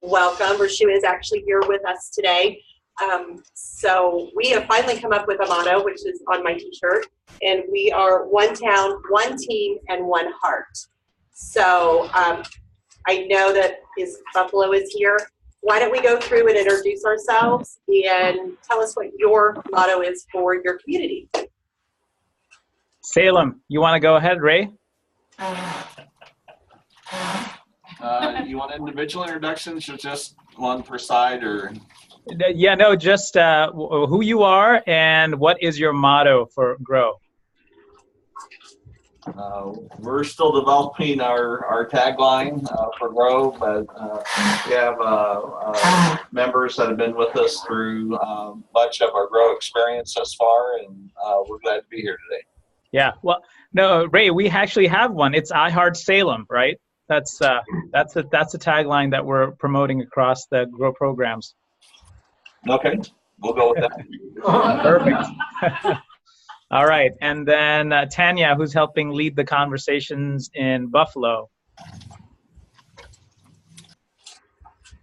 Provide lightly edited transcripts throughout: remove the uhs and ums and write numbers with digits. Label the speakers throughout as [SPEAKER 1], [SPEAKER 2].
[SPEAKER 1] welcome. Hrishue is actually here with us today. So we have finally come up with a motto, which is on my t-shirt, and we are one town, one team, and one heart. So I know that Buffalo is here. Why don't we go through and introduce ourselves and tell us what your motto is for your community?
[SPEAKER 2] Salem, you want to go ahead, Ray?
[SPEAKER 3] You want individual introductions or just one per side, or?
[SPEAKER 2] Yeah, no, just who you are and what is your motto for Grow?
[SPEAKER 3] We're still developing our tagline for Grow, but we have members that have been with us through much of our Grow experience thus far, and we're glad to be here today.
[SPEAKER 2] Yeah, well, no, Ray, we actually have one. It's I Heart Salem, right? That's a tagline that we're promoting across the Grow programs.
[SPEAKER 3] Okay, we'll go with that.
[SPEAKER 2] Perfect. All right, and then Tanya, who's helping lead the conversations in Buffalo.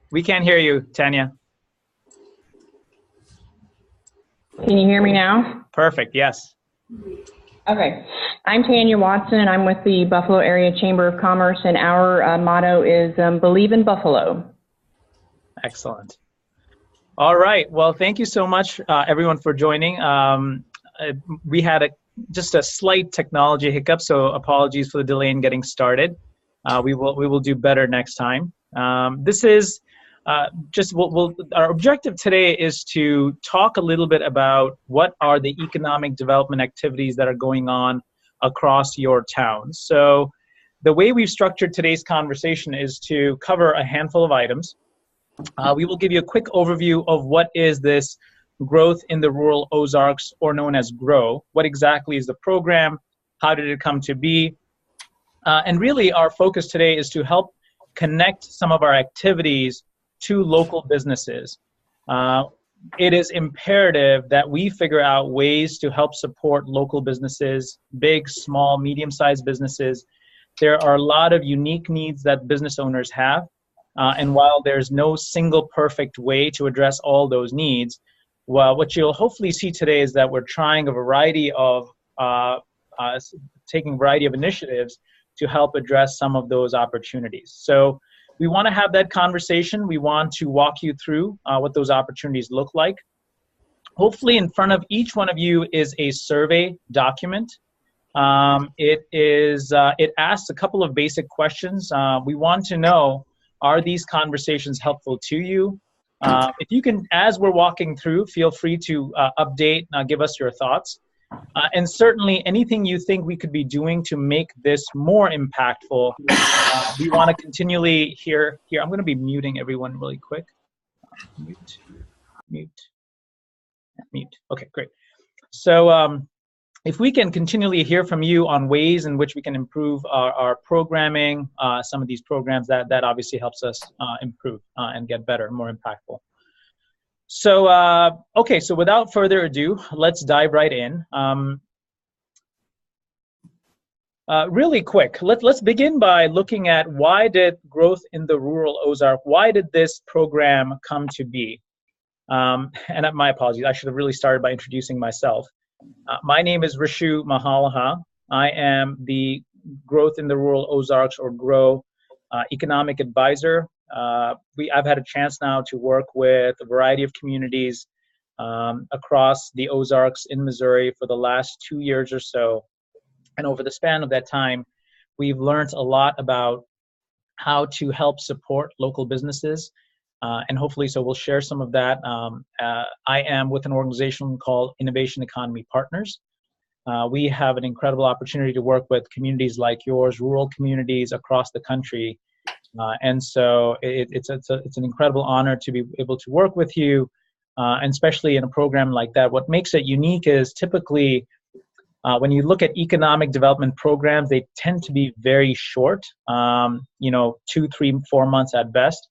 [SPEAKER 2] We can't hear you, Tanya.
[SPEAKER 4] Can you hear me now?
[SPEAKER 2] Perfect, yes.
[SPEAKER 4] Okay. I'm Tanya Watson. I'm with the Buffalo Area Chamber of Commerce, and our motto is Believe in Buffalo.
[SPEAKER 2] Excellent. All right. Well, thank you so much, everyone, for joining. We had just a slight technology hiccup, so apologies for the delay in getting started. We will do better next time. This is our objective today is to talk a little bit about what are the economic development activities that are going on across your town. So the way we've structured today's conversation is to cover a handful of items. We will give you a quick overview of what is this Growth in the Rural Ozarks, or known as GROW. What exactly is the program? How did it come to be? And really our focus today is to help connect some of our activities to local businesses. It is imperative that we figure out ways to help support local businesses, big, small, medium-sized businesses. There are a lot of unique needs that business owners have. And while there's no single perfect way to address all those needs, well, what you'll hopefully see today is that we're trying a variety of, taking a variety of initiatives to help address some of those opportunities. So we want to have that conversation. We want to walk you through what those opportunities look like. Hopefully in front of each one of you is a survey document. It asks a couple of basic questions. We want to know, are these conversations helpful to you? If you can, as we're walking through, feel free to update, give us your thoughts. And certainly anything you think we could be doing to make this more impactful, we want to continually hear. I'm going to be muting everyone really quick. Mute. Okay, great. So if we can continually hear from you on ways in which we can improve our programming, some of these programs, that obviously helps us improve and get better, more impactful. So, okay, so without further ado, let's dive right in. Really quick, let's begin by looking at why did Growth in the Rural Ozark, why did this program come to be? And my apologies, I should have really started by introducing myself. My name is Hrishue Mahalaha. I am the Growth in the Rural Ozarks, or GROW, economic advisor. I've had a chance now to work with a variety of communities across the Ozarks in Missouri for the last 2 years or so. And over the span of that time, we've learned a lot about how to help support local businesses. And hopefully, so we'll share some of that. I am with an organization called Innovation Economy Partners. We have an incredible opportunity to work with communities like yours, rural communities across the country. And so it's an incredible honor to be able to work with you, and especially in a program like that. What makes it unique is typically when you look at economic development programs, they tend to be very short, 2, 3, 4 months at best.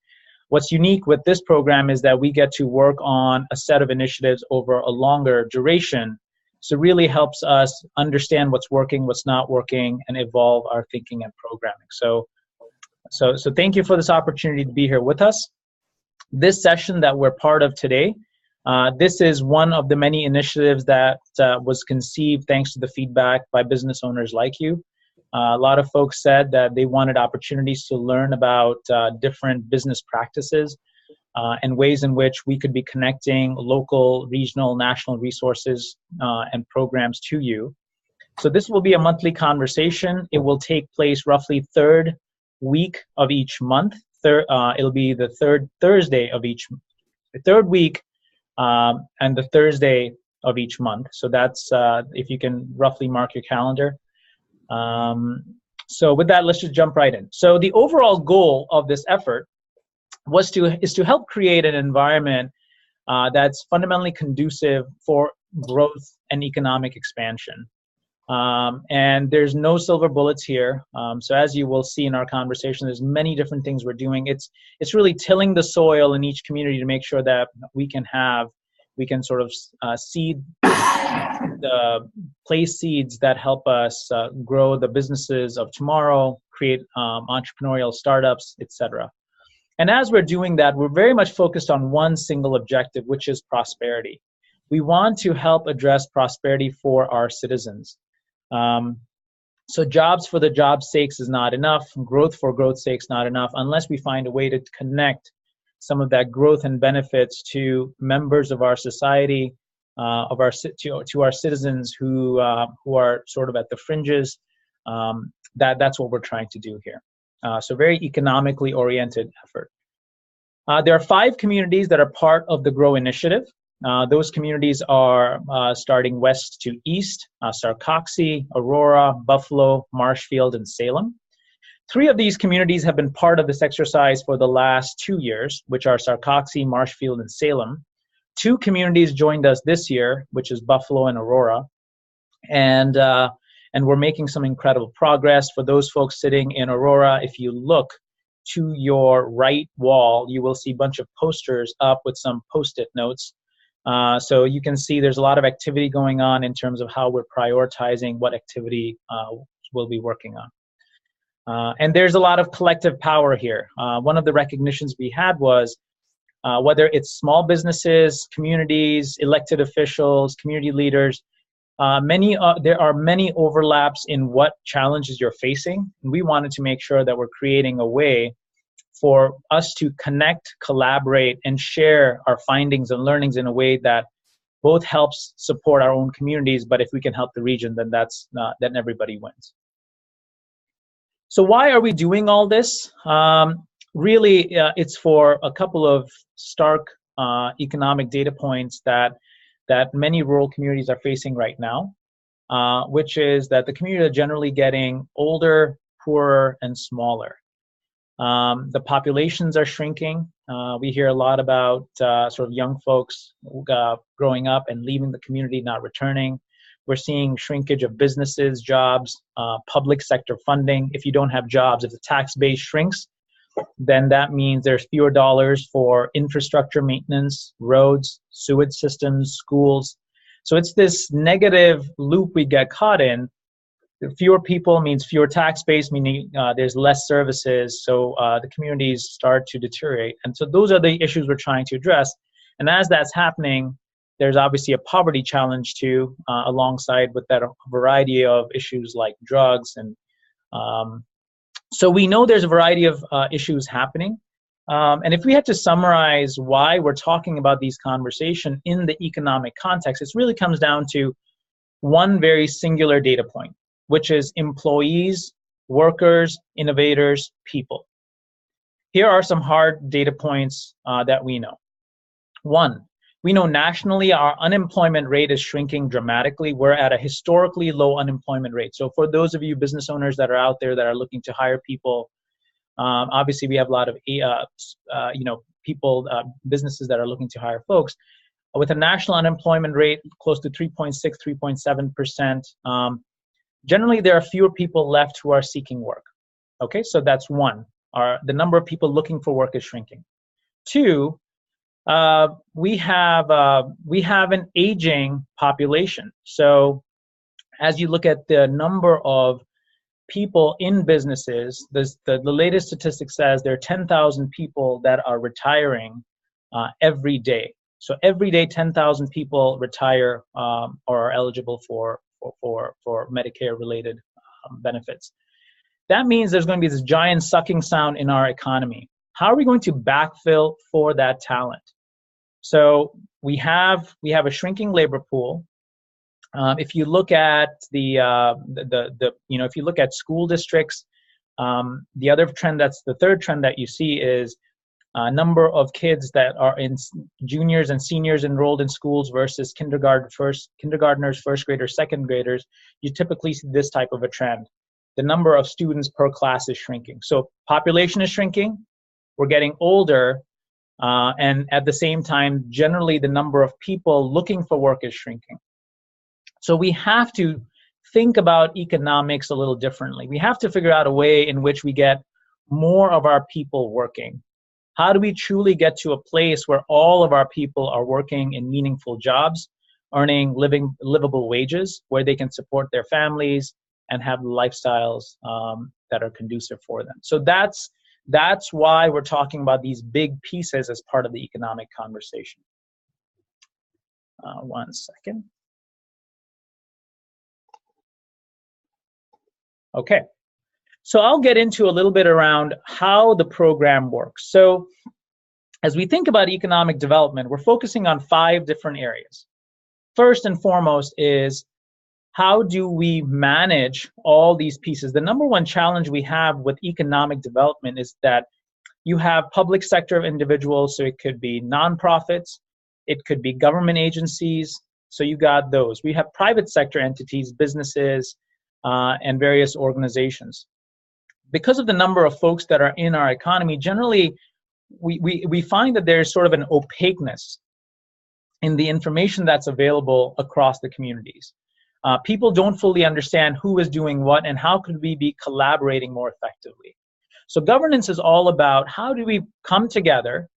[SPEAKER 2] What's unique with this program is that we get to work on a set of initiatives over a longer duration. So it really helps us understand what's working, what's not working, and evolve our thinking and programming. So thank you for this opportunity to be here with us. This session that we're part of today, this is one of the many initiatives that was conceived thanks to the feedback by business owners like you. A lot of folks said that they wanted opportunities to learn about different business practices and ways in which we could be connecting local, regional, national resources and programs to you. So this will be a monthly conversation. It will take place roughly third week of each month. It'll be the third Thursday of each, the third week and the Thursday of each month. So that's, if you can roughly mark your calendar. So with that, let's just jump right in. So the overall goal of this effort is to help create an environment that's fundamentally conducive for growth and economic expansion. And there's no silver bullets here. So as you will see in our conversation, there's many different things we're doing. It's really tilling the soil in each community to make sure that we can sort of place seeds that help us grow the businesses of tomorrow, create entrepreneurial startups, etc. And as we're doing that, we're very much focused on one single objective, which is prosperity. We want to help address prosperity for our citizens. So jobs for the job's sakes is not enough. Growth for growth's sake is not enough unless we find a way to connect some of that growth and benefits to members of our society, to our citizens who are sort of at the fringes. That's what we're trying to do here. So very economically oriented effort. There are 5 communities that are part of the GROW initiative. Those communities are starting west to east, Sarcoxie, Aurora, Buffalo, Marshfield, and Salem. 3 of these communities have been part of this exercise for the last 2 years, which are Sarcoxie, Marshfield, and Salem. 2 communities joined us this year, which is Buffalo and Aurora. And we're making some incredible progress. For those folks sitting in Aurora, if you look to your right wall, you will see a bunch of posters up with some Post-it notes. So you can see there's a lot of activity going on in terms of how we're prioritizing what activity we'll be working on. And there's a lot of collective power here. One of the recognitions we had was whether it's small businesses, communities, elected officials, community leaders, there are many overlaps in what challenges you're facing. And we wanted to make sure that we're creating a way for us to connect, collaborate, and share our findings and learnings in a way that both helps support our own communities, but if we can help the region, then then everybody wins. So why are we doing all this? Really, it's for a couple of stark economic data points that many rural communities are facing right now, which is that the communities are generally getting older, poorer, and smaller. The populations are shrinking. We hear a lot about sort of young folks growing up and leaving the community, not returning. We're seeing shrinkage of businesses, jobs, public sector funding. If you don't have jobs, if the tax base shrinks, then that means there's fewer dollars for infrastructure maintenance, roads, sewage systems, schools. So it's this negative loop we get caught in. Fewer people means fewer tax base, meaning there's less services, so the communities start to deteriorate. And so those are the issues we're trying to address. And as that's happening, there's obviously a poverty challenge too, alongside with that a variety of issues like drugs. And so we know there's a variety of issues happening. And if we had to summarize why we're talking about these conversations in the economic context, it really comes down to one very singular data point, which is employees, workers, innovators, people. Here are some hard data points that we know. 1, we know nationally our unemployment rate is shrinking dramatically. We're at a historically low unemployment rate. So for those of you business owners that are out there that are looking to hire people, obviously we have a lot of businesses that are looking to hire folks. With a national unemployment rate close to 3.6, 3.7%, generally there are fewer people left who are seeking work. Okay, so that's 1. The number of people looking for work is shrinking. 2, we have an aging population. So as you look at the number of people in businesses. The latest statistic says there are 10,000 people that are retiring every day. So every day, 10,000 people retire or are eligible for Medicare-related benefits. That means there's going to be this giant sucking sound in our economy. How are we going to backfill for that talent? So we have a shrinking labor pool. If you look at if you look at school districts, the other trend, that's the third trend that you see, is number of kids that are in juniors and seniors enrolled in schools versus kindergartners, first graders, second graders. You typically see this type of a trend. The number of students per class is shrinking. So population is shrinking. We're getting older. And at the same time, generally the number of people looking for work is shrinking. So we have to think about economics a little differently. We have to figure out a way in which we get more of our people working. How do we truly get to a place where all of our people are working in meaningful jobs, earning livable wages, where they can support their families and have lifestyles that are conducive for them? So that's why we're talking about these big pieces as part of the economic conversation. One second. Okay, so I'll get into a little bit around how the program works. So as we think about economic development, we're focusing on 5 different areas. First and foremost is, how do we manage all these pieces? The number one challenge we have with economic development is that you have public sector individuals, so it could be nonprofits, it could be government agencies, so you got those. We have private sector entities, businesses, and various organizations. Because of the number of folks that are in our economy, generally we find that there's sort of an opaqueness in the information that's available across the communities. People don't fully understand who is doing what and how could we be collaborating more effectively. So governance is all about, how do we come together?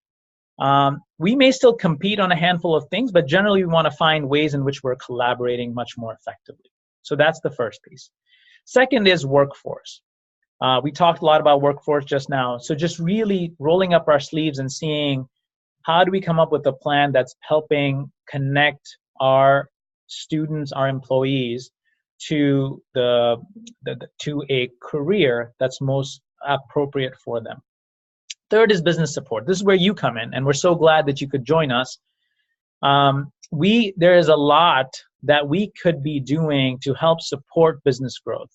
[SPEAKER 2] We may still compete on a handful of things, but generally we want to find ways in which we're collaborating much more effectively. So that's the first piece. Second is workforce. We talked a lot about workforce just now. So just really rolling up our sleeves and seeing, how do we come up with a plan that's helping connect our students, our employees, to to a career that's most appropriate for them. Third is business support. This is where you come in, and we're so glad that you could join us. There is a lot that we could be doing to help support business growth.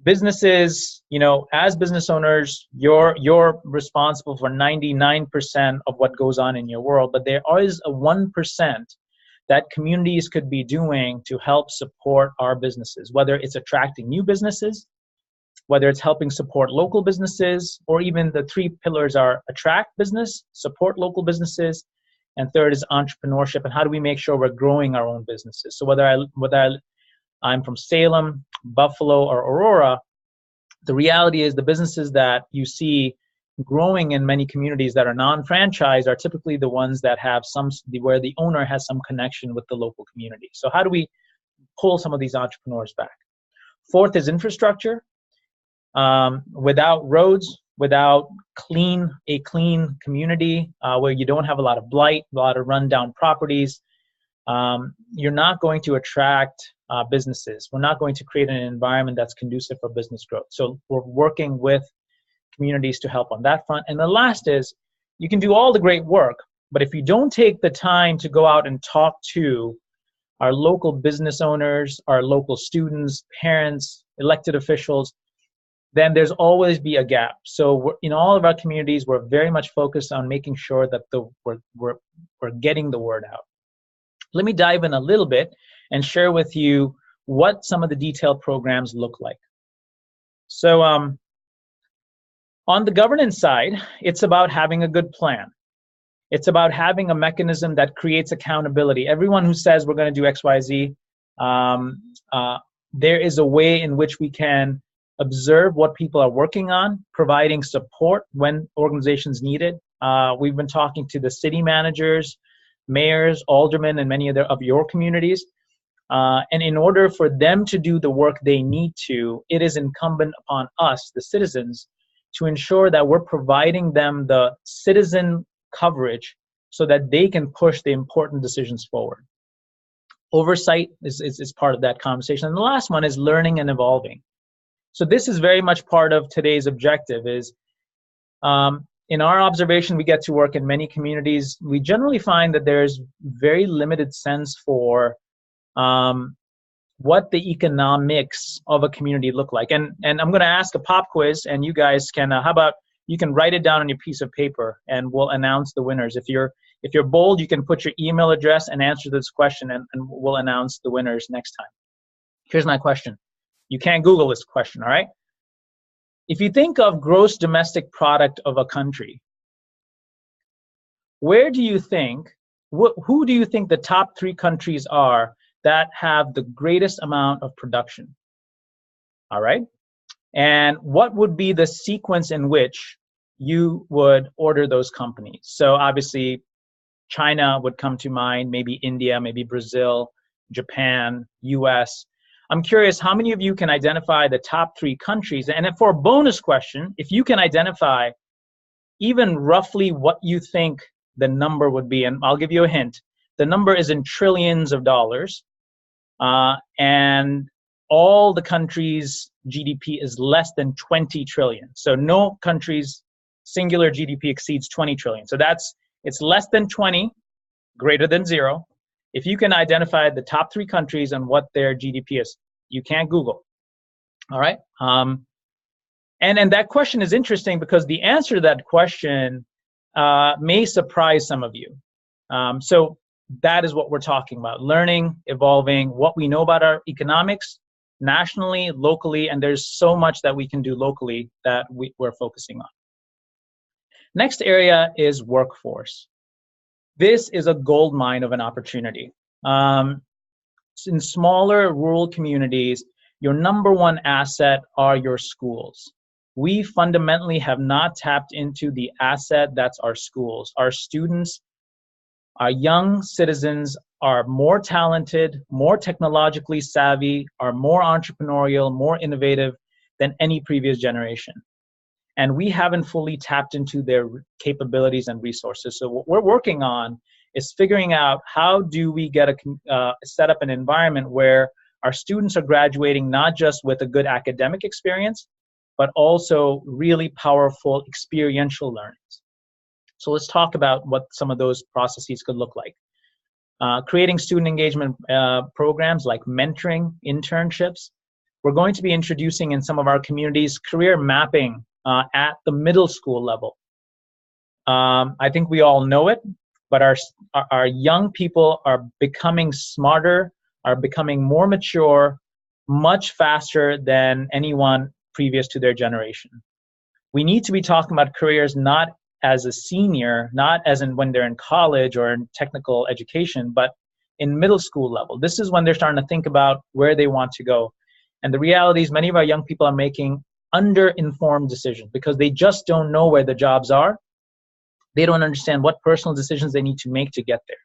[SPEAKER 2] Businesses, as business owners, you're responsible for 99% of what goes on in your world, but there is a 1% that communities could be doing to help support our businesses, whether it's attracting new businesses, whether it's helping support local businesses, or even the 3 pillars are attract business, support local businesses, and third is entrepreneurship, and how do we make sure we're growing our own businesses. So whether I'm from Salem, Buffalo, or Aurora, the reality is the businesses that you see growing in many communities that are non-franchised are typically the ones that have where the owner has some connection with the local community. So how do we pull some of these entrepreneurs back? Fourth is infrastructure. Without roads, without a clean community where you don't have a lot of blight, a lot of rundown properties, you're not going to attract businesses. We're not going to create an environment that's conducive for business growth. So we're working with communities to help on that front. And the last is, you can do all the great work, but if you don't take the time to go out and talk to our local business owners, our local students, parents, elected officials, then there's always be a gap. So in all of our communities, we're very much focused on making sure that we're getting the word out. Let me dive in a little bit and share with you what some of the detailed programs look like. So on the governance side, it's about having a good plan. It's about having a mechanism that creates accountability. Everyone who says we're going to do X, Y, Z, there is a way in which we can observe what people are working on, providing support when organizations need it. We've been talking to the city managers, mayors, aldermen, and many of your communities. And in order for them to do the work they need to, it is incumbent upon us, the citizens, to ensure that we're providing them the citizen coverage so that they can push the important decisions forward. Oversight is part of that conversation. And the last one is learning and evolving. So this is very much part of today's objective is, in our observation, we get to work in many communities. We generally find that there's very limited sense for what the economics of a community look like. And I'm going to ask a pop quiz, and you guys can, how about you can write it down on your piece of paper, and we'll announce the winners. If you're bold, you can put your email address and answer this question, and we'll announce the winners next time. Here's my question. You can't Google this question, all right? If you think of gross domestic product of a country, where do you think, who do you think the top 3 countries are that have the greatest amount of production? All right? And what would be the sequence in which you would order those companies? So obviously, China would come to mind, maybe India, maybe Brazil, Japan, US. I'm curious, how many of you can identify the top 3 countries? And for a bonus question, if you can identify even roughly what you think the number would be, and I'll give you a hint, the number is in trillions of dollars, and all the countries' GDP is less than 20 trillion. So no country's singular GDP exceeds 20 trillion. So it's less than 20, greater than 0. If you can identify the top 3 countries and what their GDP is, you can't Google. All right. And that question is interesting because the answer to that question may surprise some of you. So that is what we're talking about: learning, evolving, what we know about our economics, nationally, locally, and there's so much that we can do locally that we're focusing on. Next area is workforce. This is a gold mine of an opportunity. In smaller rural communities, your number 1 asset are your schools. We fundamentally have not tapped into the asset that's our schools. Our students, our young citizens are more talented, more technologically savvy, are more entrepreneurial, more innovative than any previous generation. And we haven't fully tapped into their capabilities and resources. So what we're working on is figuring out how do we get set up an environment where our students are graduating not just with a good academic experience, but also really powerful experiential learnings. So let's talk about what some of those processes could look like. Creating student engagement programs like mentoring, internships. We're going to be introducing in some of our communities career mapping at the middle school level. I think we all know it, but our young people are becoming smarter, are becoming more mature, much faster than anyone previous to their generation. We need to be talking about careers not as a senior, not as in when they're in college or in technical education, but in middle school level. This is when they're starting to think about where they want to go. And the reality is many of our young people are making under-informed decisions because they just don't know where the jobs are. They don't understand what personal decisions they need to make to get there.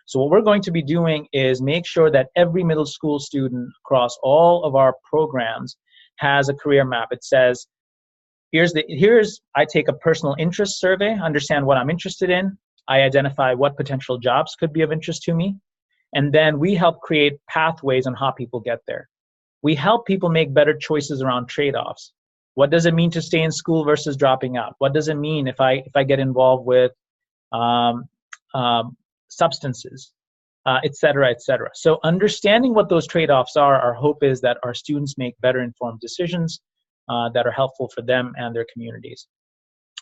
[SPEAKER 2] So what we're going to be doing is make sure that every middle school student across all of our programs has a career map. It says, I take a personal interest survey, understand what I'm interested in. I identify what potential jobs could be of interest to me. And then we help create pathways on how people get there. We help people make better choices around trade-offs. What does it mean to stay in school versus dropping out? What does it mean if I get involved with substances, et cetera, et cetera. So understanding what those trade-offs are, our hope is that our students make better informed decisions that are helpful for them and their communities.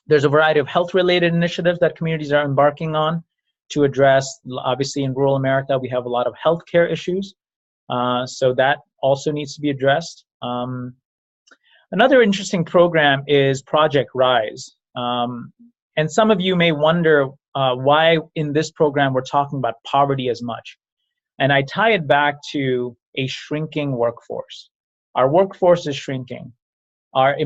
[SPEAKER 2] There's a variety of health-related initiatives that communities are embarking on to address. Obviously, in rural America, we have a lot of healthcare issues, so that also needs to be addressed. Another interesting program is Project Rise. And some of you may wonder why in this program we're talking about poverty as much. And I tie it back to a shrinking workforce. Our workforce is shrinking. Our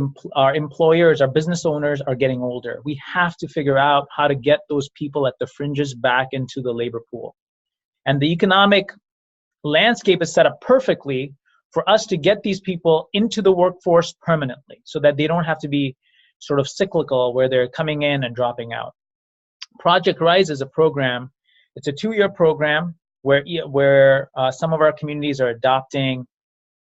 [SPEAKER 2] employers, our business owners are getting older. We have to figure out how to get those people at the fringes back into the labor pool. And the economic landscape is set up perfectly for us to get these people into the workforce permanently so that they don't have to be sort of cyclical where they're coming in and dropping out. Project Rise is a program. It's a 2-year program where some of our communities are adopting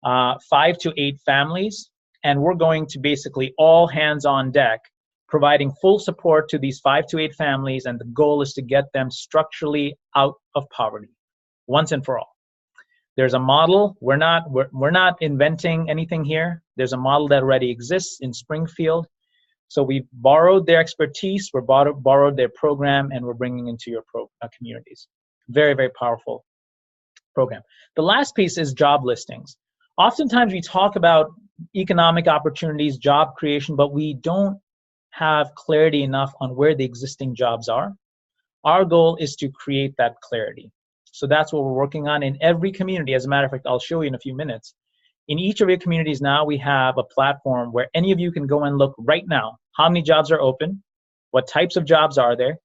[SPEAKER 2] 5 to 8 families, and we're going to basically all hands on deck, providing full support to these 5 to 8 families, and the goal is to get them structurally out of poverty once and for all. There's a model. We're not inventing anything here. There's a model that already exists in Springfield. So we've borrowed their expertise, we're borrowed their program, and we're bringing into your communities. Very, very powerful program. The last piece is job listings. Oftentimes we talk about economic opportunities, job creation, but we don't have clarity enough on where the existing jobs are. Our goal is to create that clarity. So that's what we're working on in every community. As a matter of fact, I'll show you in a few minutes. In each of your communities now, we have a platform where any of you can go and look right now how many jobs are open, what types of jobs are there,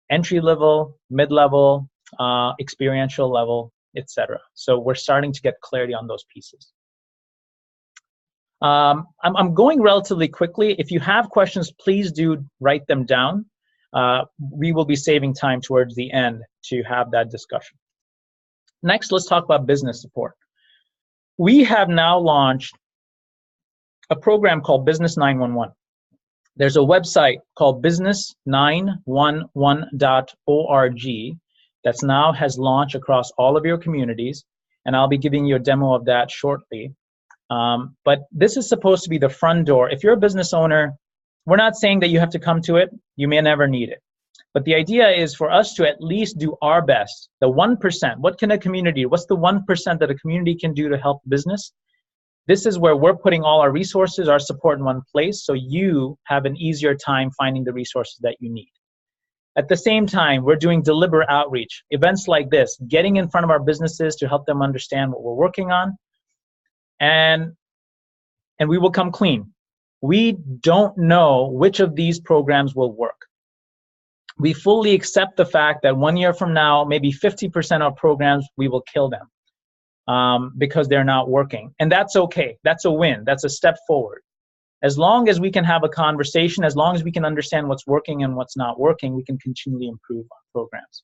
[SPEAKER 2] entry level, mid-level, experiential level, etc. So we're starting to get clarity on those pieces. I'm going relatively quickly. If you have questions, please do write them down. We will be saving time towards the end to have that discussion. Next, let's talk about business support. We have now launched a program called Business 911. There's a website called business911.org that's now has launched across all of your communities, and I'll be giving you a demo of that shortly. But this is supposed to be the front door. If you're a business owner, we're not saying that you have to come to it. You may never need it. But the idea is for us to at least do our best. The 1%, what's the 1% that a community can do to help business? This is where we're putting all our resources, our support in one place, so you have an easier time finding the resources that you need. At the same time, we're doing deliberate outreach, events like this, getting in front of our businesses to help them understand what we're working on, and we will come clean. We don't know which of these programs will work. We fully accept the fact that 1 year from now, maybe 50% of programs, we will kill them because they're not working. And that's okay. That's a win. That's a step forward. As long as we can have a conversation, as long as we can understand what's working and what's not working, we can continually improve our programs.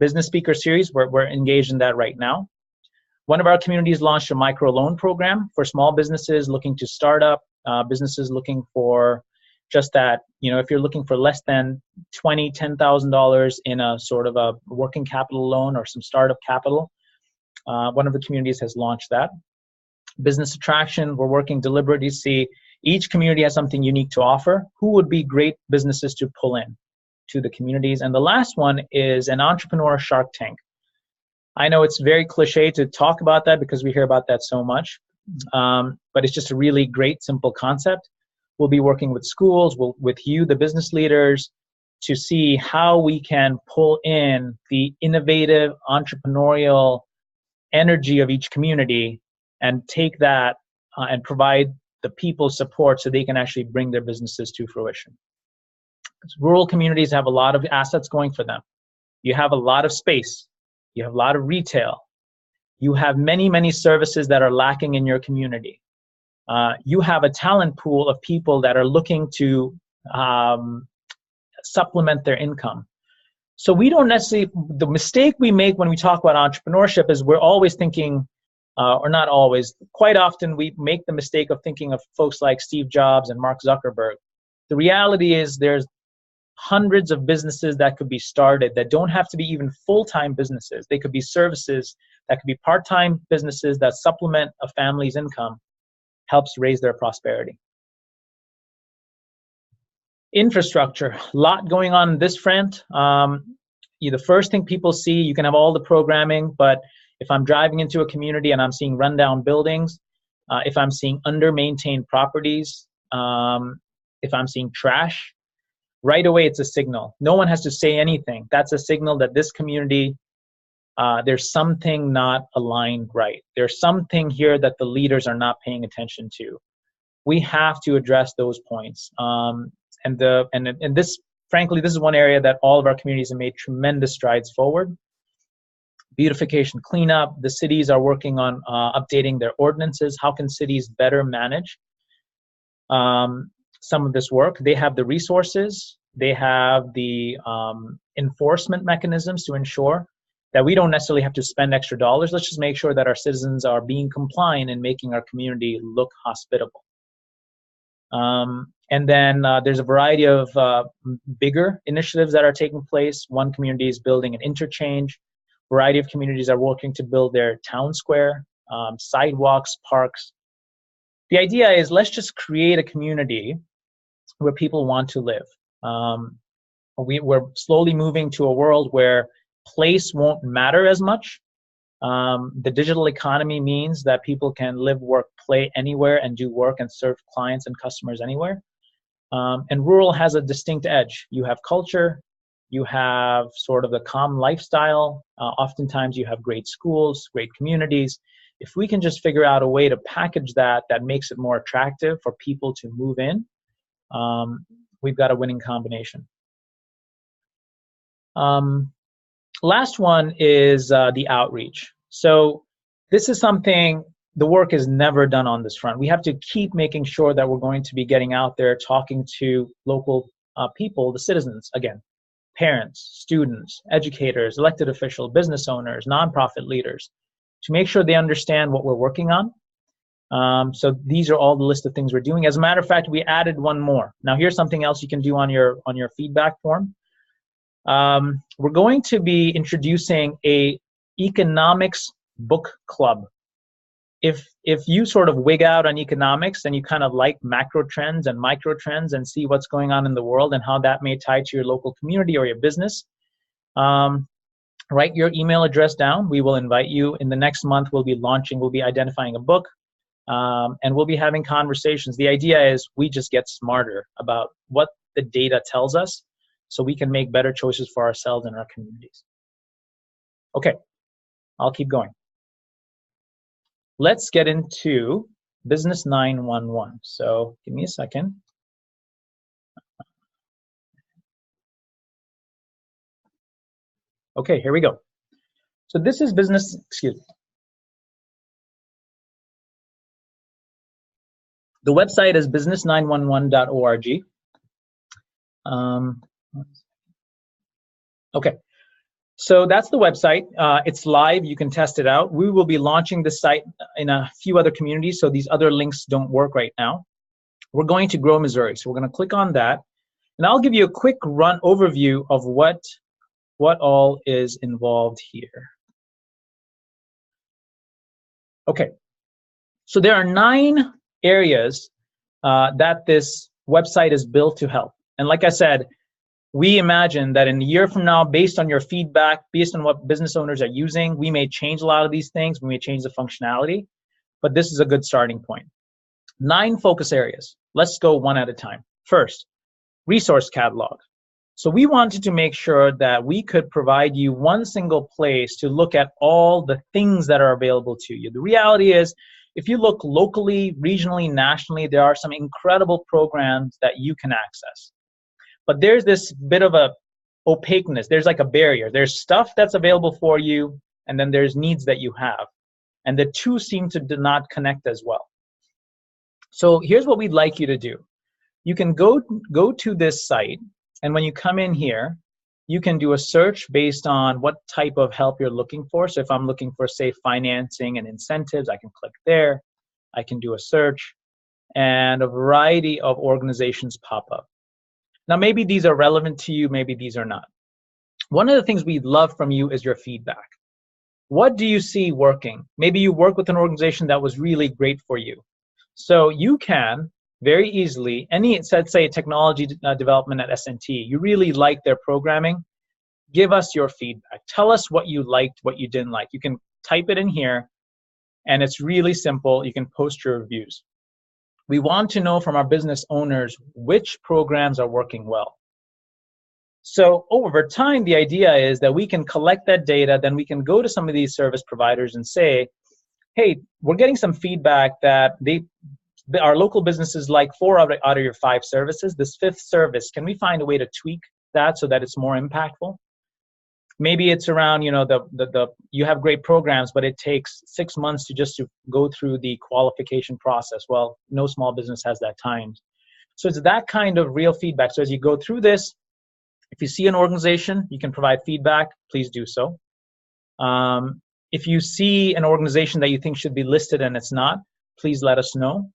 [SPEAKER 2] Business Speaker Series, we're engaged in that right now. One of our communities launched a microloan program for small businesses looking to start up, businesses looking for just that, if you're looking for less than $10,000 in a sort of a working capital loan or some startup capital, one of the communities has launched that. Business Attraction, we're working deliberately to see each community has something unique to offer. Who would be great businesses to pull in to the communities? And the last one is an entrepreneur shark tank. I know it's very cliche to talk about that because we hear about that so much, but it's just a really great, simple concept. We'll be working with schools, with you, the business leaders, to see how we can pull in the innovative, entrepreneurial energy of each community and take that and provide the people support so they can actually bring their businesses to fruition. Rural communities have a lot of assets going for them. You have a lot of space. You have a lot of retail. You have many, many services that are lacking in your community. You have a talent pool of people that are looking to supplement their income. So we don't necessarily, the mistake we make when we talk about entrepreneurship is we're always thinking, or not always, quite often we make the mistake of thinking of folks like Steve Jobs and Mark Zuckerberg. The reality is there's hundreds of businesses that could be started that don't have to be even full-time businesses. They could be services that could be part-time businesses that supplement a family's income, helps raise their prosperity. Infrastructure, a lot going on this front. The first thing people see, you can have all the programming, but if I'm driving into a community and I'm seeing rundown buildings, if I'm seeing under-maintained properties, if I'm seeing trash, right away it's a signal. No one has to say anything. That's a signal that this community, there's something not aligned right. There's something here that the leaders are not paying attention to. We have to address those points. And this, frankly, this is one area that all of our communities have made tremendous strides forward. beautification, cleanup. The cities are working on updating their ordinances. How can cities better manage some of this work? They have the resources. They have the enforcement mechanisms to ensure that we don't necessarily have to spend extra dollars. Let's just make sure that our citizens are being compliant and making our community look hospitable. And then there's a variety of bigger initiatives that are taking place. One community is building an interchange. A variety of communities are working to build their town square, sidewalks, parks. The idea is, let's just create a community where people want to live. We're slowly moving to a world where place won't matter as much. The digital economy means that people can live, work, play anywhere and do work and serve clients and customers anywhere. And rural has a distinct edge. You have culture, you have sort of the calm lifestyle. Oftentimes you have great schools, great communities. If we can just figure out a way to package that makes it more attractive for people to move in, we've got a winning combination. Last one is the outreach. So this is something, the work is never done on this front. We have to keep making sure that we're going to be getting out there, talking to local people, the citizens, again, parents, students, educators, elected officials, business owners, nonprofit leaders, to make sure they understand what we're working on. So these are all the list of things we're doing. As a matter of fact, we added one more. Now here's something else you can do on your feedback form. We're going to be introducing a economics book club. If you sort of wig out on economics and you kind of like macro trends and micro trends and see what's going on in the world and how that may tie to your local community or your business, write your email address down. We will invite you. In the next month, we'll be identifying a book, and we'll be having conversations. The idea is we just get smarter about what the data tells us so we can make better choices for ourselves and our communities. Okay, I'll keep going. Let's get into Business 911. So give me a second. Okay, here we go. So this is business, excuse me. The website is business911.org. Okay, so that's the website. It's live, you can test it out. We will be launching this site in a few other communities, so these other links don't work right now. We're going to Grow Missouri, so we're gonna click on that. And I'll give you a quick overview of what all is involved here. Okay, so there are 9 areas that this website is built to help. And like I said, we imagine that in a year from now, based on your feedback, based on what business owners are using, we may change a lot of these things, we may change the functionality, but this is a good starting point. 9 focus areas. Let's go one at a time. First, resource catalog. So we wanted to make sure that we could provide you one single place to look at all the things that are available to you. The reality is, if you look locally, regionally, nationally, there are some incredible programs that you can access. But there's this bit of a opaqueness. There's like a barrier. There's stuff that's available for you, and then there's needs that you have. And the two seem to not connect as well. So here's what we'd like you to do. You can go to this site, and when you come in here, you can do a search based on what type of help you're looking for. So if I'm looking for, say, financing and incentives, I can click there. I can do a search, and a variety of organizations pop up. Now, maybe these are relevant to you, maybe these are not. One of the things we'd love from you is your feedback. What do you see working? Maybe you work with an organization that was really great for you. So you can very easily, let's say technology development at S&T, you really like their programming, give us your feedback. Tell us what you liked, what you didn't like. You can type it in here, and it's really simple. You can post your reviews. We want to know from our business owners which programs are working well. So over time, the idea is that we can collect that data, then we can go to some of these service providers and say, hey, we're getting some feedback that our local businesses like 4 out of your 5 services. This 5th service, can we find a way to tweak that so that it's more impactful? Maybe it's around, you have great programs, but it takes 6 months to go through the qualification process. Well, no small business has that time. So it's that kind of real feedback. So as you go through this, if you see an organization, you can provide feedback, please do so. If you see an organization that you think should be listed and it's not, please let us know.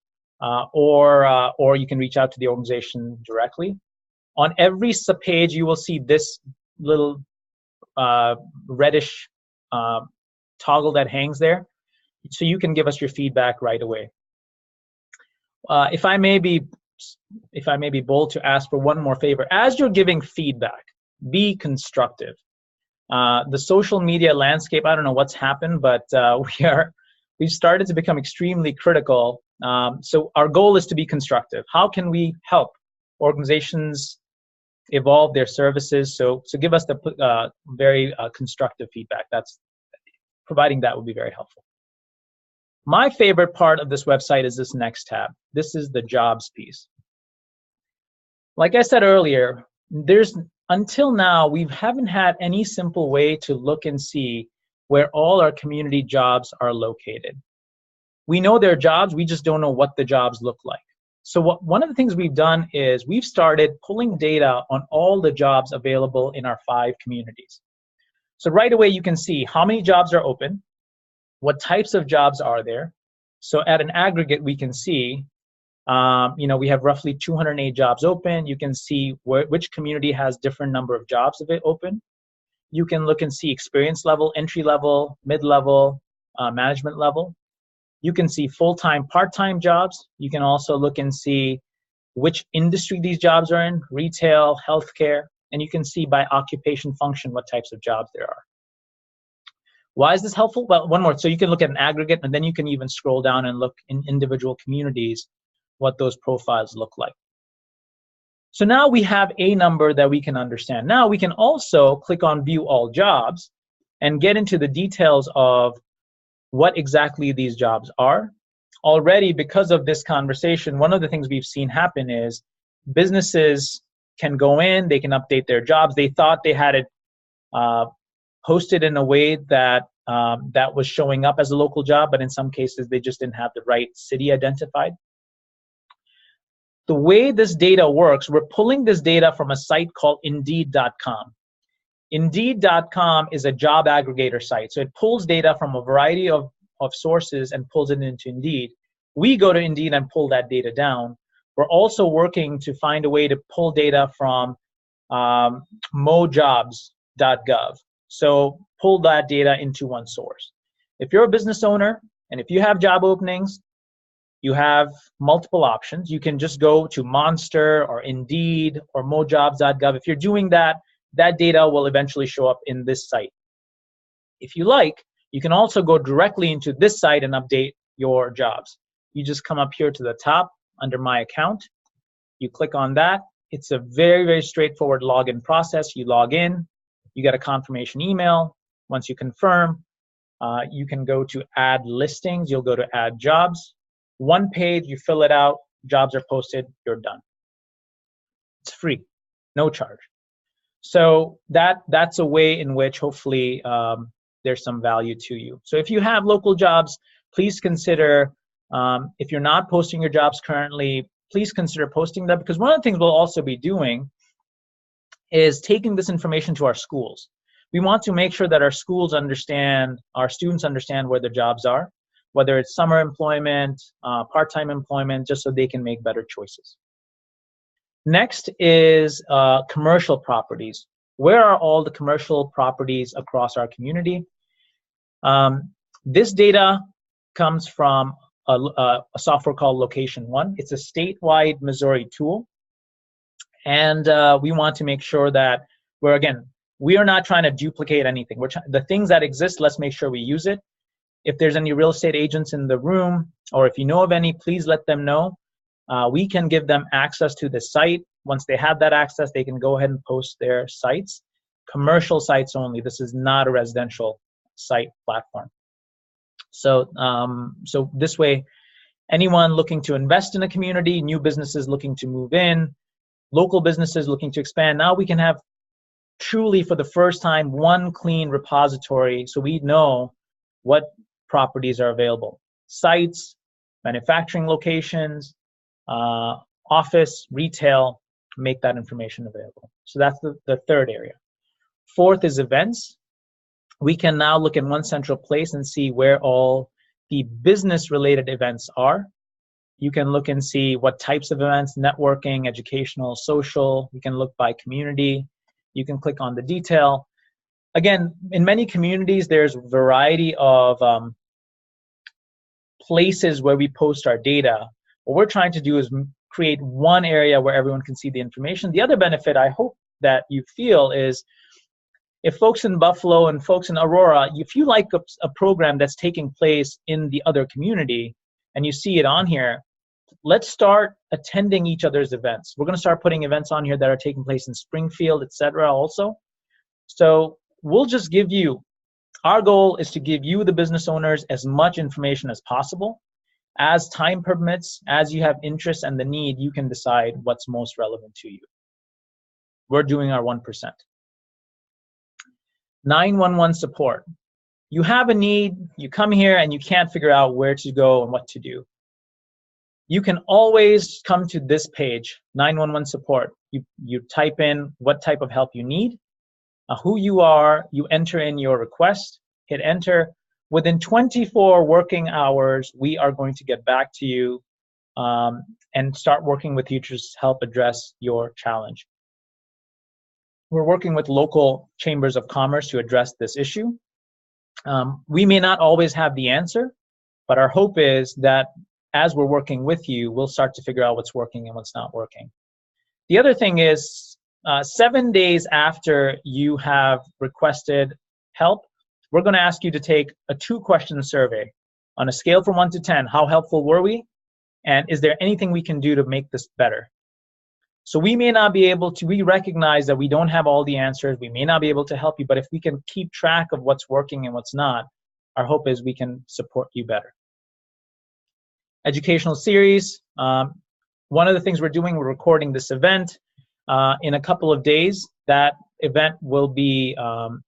[SPEAKER 2] Or you can reach out to the organization directly. On every subpage, you will see this little reddish toggle that hangs there, so you can give us your feedback right away. If I may be bold to ask for one more favor, as you're giving feedback, be constructive. The social media landscape, I don't know what's happened, but we've started to become extremely critical. So our goal is to be constructive. How can we help organizations evolve their services? So give us the very constructive feedback. Providing that would be very helpful. My favorite part of this website is this next tab. This is the jobs piece. Like I said earlier, until now, we haven't had any simple way to look and see where all our community jobs are located. We know there are jobs, we just don't know what the jobs look like. So one of the things we've done is we've started pulling data on all the jobs available in our 5 communities. So right away you can see how many jobs are open, what types of jobs are there. So at an aggregate we can see, we have roughly 208 jobs open. You can see which community has different number of jobs of it open. You can look and see experience level, entry level, mid-level, management level. You can see full-time, part-time jobs. You can also look and see which industry these jobs are in, retail, healthcare, and you can see by occupation function what types of jobs there are. Why is this helpful? Well, one more. So you can look at an aggregate, and then you can even scroll down and look in individual communities what those profiles look like. So now we have a number that we can understand. Now we can also click on View All Jobs and get into the details of what exactly these jobs are. Already, because of this conversation, one of the things we've seen happen is businesses can go in, they can update their jobs. They thought they had it posted in a way that that was showing up as a local job, but in some cases they just didn't have the right city identified. The way this data works, we're pulling this data from a site called Indeed.com. Indeed.com is a job aggregator site. So it pulls data from a variety of sources and pulls it into Indeed. We go to Indeed and pull that data down. We're also working to find a way to pull data from mojobs.gov. So pull that data into one source. If you're a business owner and if you have job openings, you have multiple options. You can just go to Monster or Indeed or mojobs.gov. If you're doing that, that data will eventually show up in this site. If you like, you can also go directly into this site and update your jobs. You just come up here to the top under My Account. You click on that. It's a very, very straightforward login process. You log in. You get a confirmation email. Once you confirm, you can go to Add Listings. You'll go to Add Jobs. One page, you fill it out, jobs are posted, you're done. It's free, no charge. So that's a way in which hopefully there's some value to you. So if you have local jobs, please consider, if you're not posting your jobs currently, please consider posting them, because one of the things we'll also be doing is taking this information to our schools. We want to make sure that our schools understand, our students understand where their jobs are, whether it's summer employment, part-time employment, just so they can make better choices. Next is commercial properties. Where are all the commercial properties across our community? This data comes from a software called Location One. It's a statewide Missouri tool. And we want to make sure that we are not trying to duplicate anything. The things that exist, let's make sure we use it. If there's any real estate agents in the room, or if you know of any, please let them know. We can give them access to the site. Once they have that access, they can go ahead and post their sites. Commercial sites only. This is not a residential site platform. So, so this way, anyone looking to invest in a community, new businesses looking to move in, local businesses looking to expand, now we can have truly, for the first time, one clean repository so we know what properties are available. Sites, manufacturing locations, office, retail, make that information available. So that's the third area. Fourth is events. We can now look in one central place and see where all the business-related events are. You can look and see what types of events, networking, educational, social. You can look by community. You can click on the detail. Again, in many communities, there's a variety of places where we post our data. What we're trying to do is create one area where everyone can see the information. The other benefit I hope that you feel is if folks in Buffalo and folks in Aurora, if you like a program that's taking place in the other community and you see it on here, let's start attending each other's events. We're going to start putting events on here that are taking place in Springfield, etc. also. So we'll just give you, our goal is to give you, the business owners, as much information as possible. As time permits, as you have interest and the need, you can decide what's most relevant to you. We're doing our 1%. 911 support. You have a need, you come here and you can't figure out where to go and what to do. You can always come to this page, 911 support. You type in what type of help you need, who you are, you enter in your request, hit enter. Within 24 working hours, we are going to get back to you and start working with you to help address your challenge. We're working with local chambers of commerce to address this issue. We may not always have the answer, but our hope is that as we're working with you, we'll start to figure out what's working and what's not working. The other thing is, 7 days after you have requested help, we're going to ask you to take a 2-question survey. On a scale from 1 to 10, how helpful were we? And is there anything we can do to make this better? So we may not be able to, we recognize that we don't have all the answers, we may not be able to help you, but if we can keep track of what's working and what's not, our hope is we can support you better. Educational series. One of the things we're doing, we're recording this event. In a couple of days, that event will be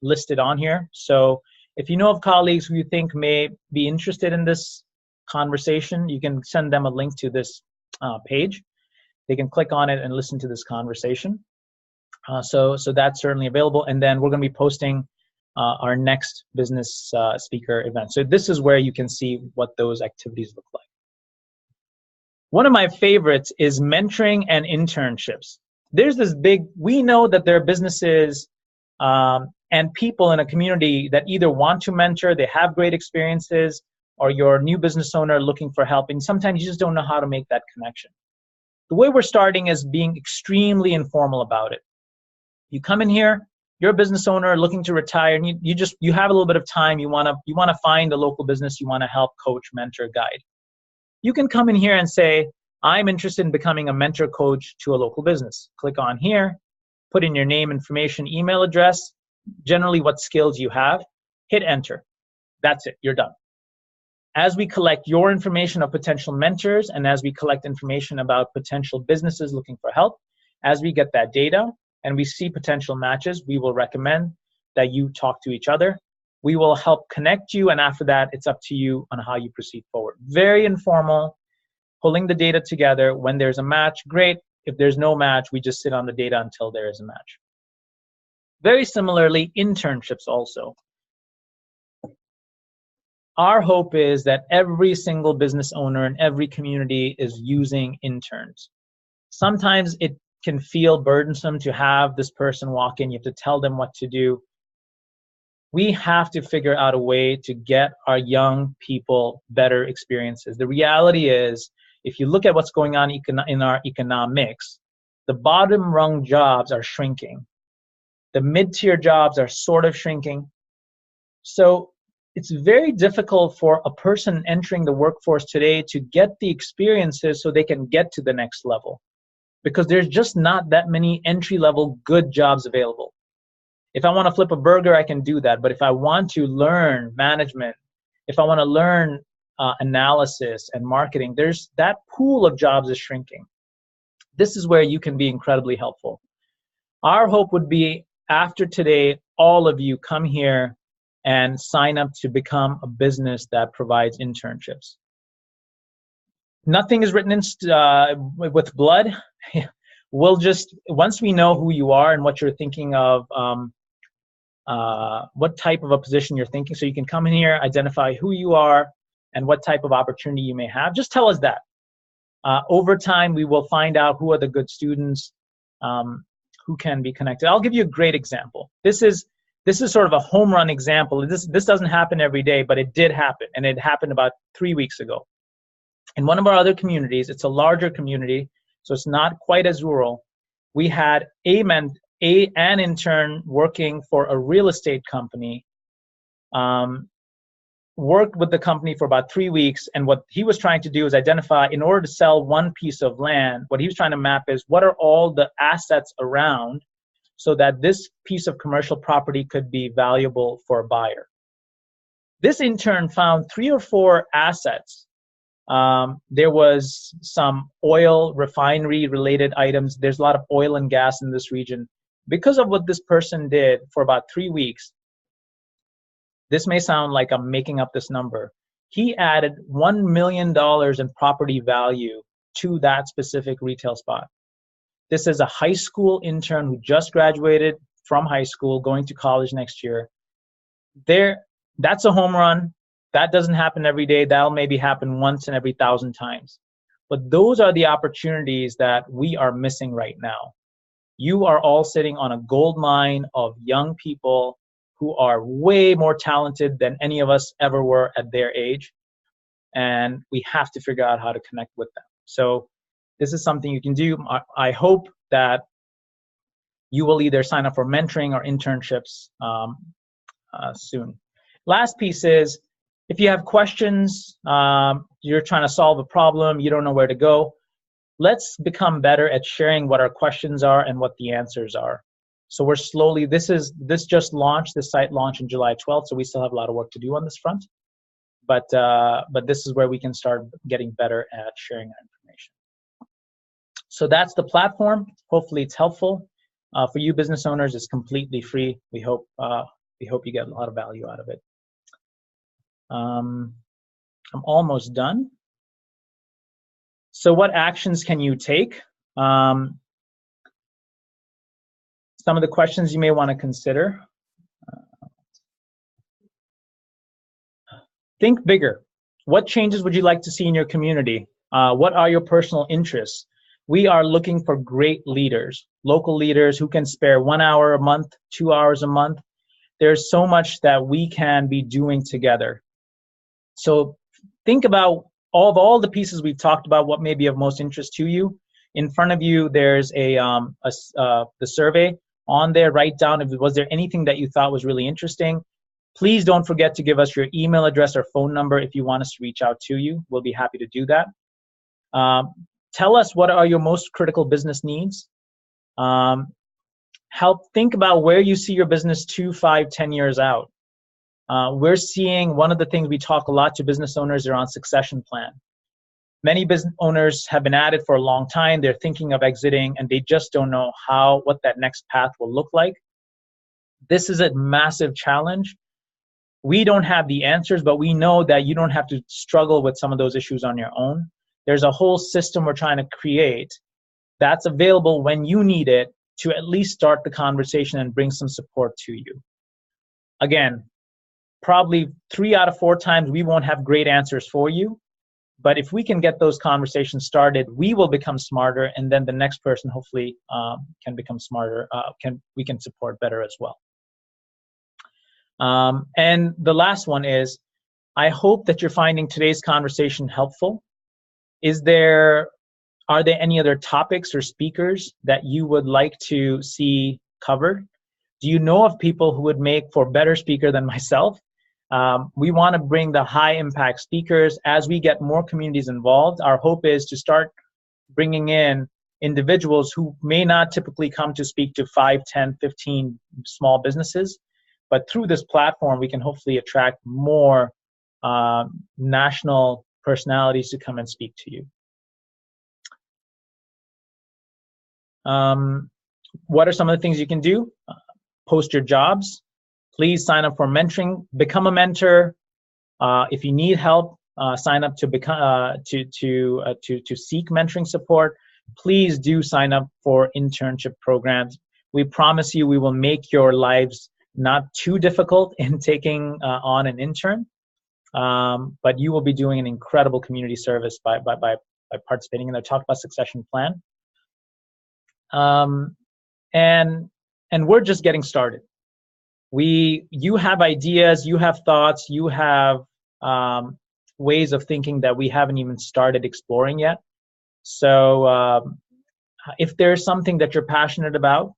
[SPEAKER 2] listed on here. So if you know of colleagues who you think may be interested in this conversation, you can send them a link to this page. They can click on it and listen to this conversation. So that's certainly available. And then we're going to be posting our next business speaker event. So this is where you can see what those activities look like. One of my favorites is mentoring and internships. There's this big, we know that there are businesses and people in a community that either want to mentor, they have great experiences, or you're a new business owner looking for help, and sometimes you just don't know how to make that connection. The way we're starting is being extremely informal about it. You come in here, you're a business owner looking to retire, and you have a little bit of time, you wanna find a local business, you wanna help coach, mentor, guide. You can come in here and say, I'm interested in becoming a mentor coach to a local business. Click on here, put in your name, information, email address, generally what skills you have, hit enter. That's it, you're done. As we collect your information of potential mentors and as we collect information about potential businesses looking for help, as we get that data and we see potential matches, we will recommend that you talk to each other. We will help connect you, and after that, it's up to you on how you proceed forward. Very informal, pulling the data together. When there's a match, great. If there's no match, we just sit on the data until there is a match. Very similarly, internships also. Our hope is that every single business owner in every community is using interns. Sometimes it can feel burdensome to have this person walk in. You have to tell them what to do. We have to figure out a way to get our young people better experiences. The reality is, if you look at what's going on in our economics, the bottom rung jobs are shrinking. The mid-tier jobs are sort of shrinking. So it's very difficult for a person entering the workforce today to get the experiences so they can get to the next level, because there's just not that many entry-level good jobs available. If I want to flip a burger, I can do that. But if I want to learn management, if I want to learn analysis and marketing, there's that pool of jobs is shrinking. This is where you can be incredibly helpful. Our hope would be, after today, all of you come here and sign up to become a business that provides internships. Nothing is written in with blood. We'll just, once we know who you are and what you're thinking of, what type of a position you're thinking, so you can come in here, identify who you are and what type of opportunity you may have. Just tell us that. Over time, we will find out who are the good students, who can be connected. I'll give you a great example. This is sort of a home run example. This doesn't happen every day, but it did happen, and it happened about 3 weeks ago. In one of our other communities, it's a larger community, so it's not quite as rural. We had an intern working for a real estate company, worked with the company for about 3 weeks, and what he was trying to do is identify, in order to sell one piece of land, what he was trying to map is what are all the assets around so that this piece of commercial property could be valuable for a buyer. This intern found 3 or 4 assets. There was some oil refinery related items. There's a lot of oil and gas in this region. Because of what this person did for about 3 weeks, this may sound like I'm making up this number. He added $1 million in property value to that specific retail spot. This is a high school intern who just graduated from high school, going to college next year. That's a home run. That doesn't happen every day. That'll maybe happen once in every 1,000 times. But those are the opportunities that we are missing right now. You are all sitting on a gold mine of young people who are way more talented than any of us ever were at their age. And we have to figure out how to connect with them. So this is something you can do. I hope that you will either sign up for mentoring or internships soon. Last piece is, if you have questions, you're trying to solve a problem, you don't know where to go, let's become better at sharing what our questions are and what the answers are. So we're slowly, this just launched, this site launched on July 12th, so we still have a lot of work to do on this front. But this is where we can start getting better at sharing our information. So that's the platform. Hopefully it's helpful. For you business owners, it's completely free. We hope you get a lot of value out of it. I'm almost done. So what actions can you take? Some of the questions you may want to consider. Think bigger. What changes would you like to see in your community? What are your personal interests? We are looking for great leaders, local leaders who can spare 1 hour a month, 2 hours a month. There's so much that we can be doing together. So think about all the pieces we've talked about, what may be of most interest to you. In front of you, there's the survey. On there, write down, was there anything that you thought was really interesting? Please don't forget to give us your email address or phone number if you want us to reach out to you. We'll be happy to do that. Tell us what are your most critical business needs. Help think about where you see your business 2, 5, 10 years out. We're seeing one of the things we talk a lot to business owners are on succession plan. Many business owners have been at it for a long time. They're thinking of exiting and they just don't know what that next path will look like. This is a massive challenge. We don't have the answers, but we know that you don't have to struggle with some of those issues on your own. There's a whole system we're trying to create that's available when you need it to at least start the conversation and bring some support to you. Again, probably 3 out of 4 times we won't have great answers for you, but if we can get those conversations started, we will become smarter, and then the next person hopefully can become smarter. We can support better as well. And the last one is, I hope that you're finding today's conversation helpful. Are there any other topics or speakers that you would like to see covered? Do you know of people who would make for a better speaker than myself? We want to bring the high impact speakers. As we get more communities involved, our hope is to start bringing in individuals who may not typically come to speak to 5, 10, 15 small businesses, but through this platform, we can hopefully attract more national personalities to come and speak to you. What are some of the things you can do? post your jobs. Please sign up for mentoring, become a mentor. If you need help, sign up to become to seek mentoring support. Please do sign up for internship programs. We promise you we will make your lives not too difficult in taking on an intern, but you will be doing an incredible community service by participating in the Talk About Succession plan. And we're just getting started. You have ideas, you have thoughts, you have ways of thinking that we haven't even started exploring yet. So if there's something that you're passionate about,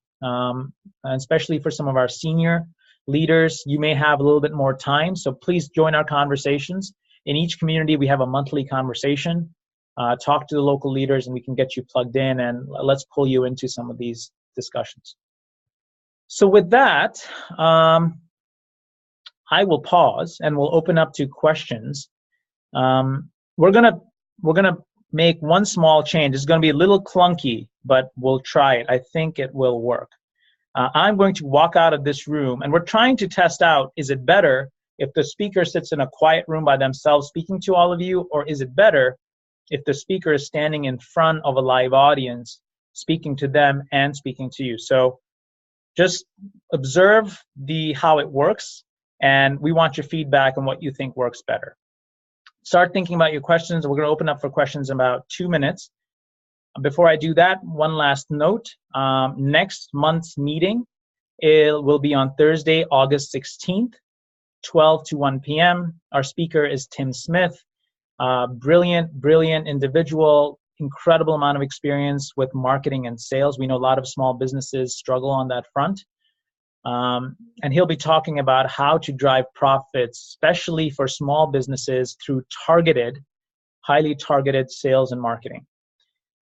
[SPEAKER 2] especially for some of our senior leaders, you may have a little bit more time. So please join our conversations. In each community, we have a monthly conversation. Talk to the local leaders and we can get you plugged in, and let's pull you into some of these discussions. So with that, I will pause and we'll open up to questions. We're gonna make one small change. It's gonna be a little clunky, but we'll try it. I think it will work. I'm going to walk out of this room, and we're trying to test out, is it better if the speaker sits in a quiet room by themselves speaking to all of you, or is it better if the speaker is standing in front of a live audience, speaking to them and speaking to you? So just observe how it works, and we want your feedback on what you think works better. Start thinking about your questions. We're going to open up for questions in about 2 minutes. Before I do that, one last note. Next month's meeting will be on Thursday, August 16th, 12 to 1 p.m. Our speaker is Tim Smith. Brilliant individual, incredible amount of experience with marketing and sales. We know a lot of small businesses struggle on that front. And he'll be talking about how to drive profits, especially for small businesses, through highly targeted sales and marketing.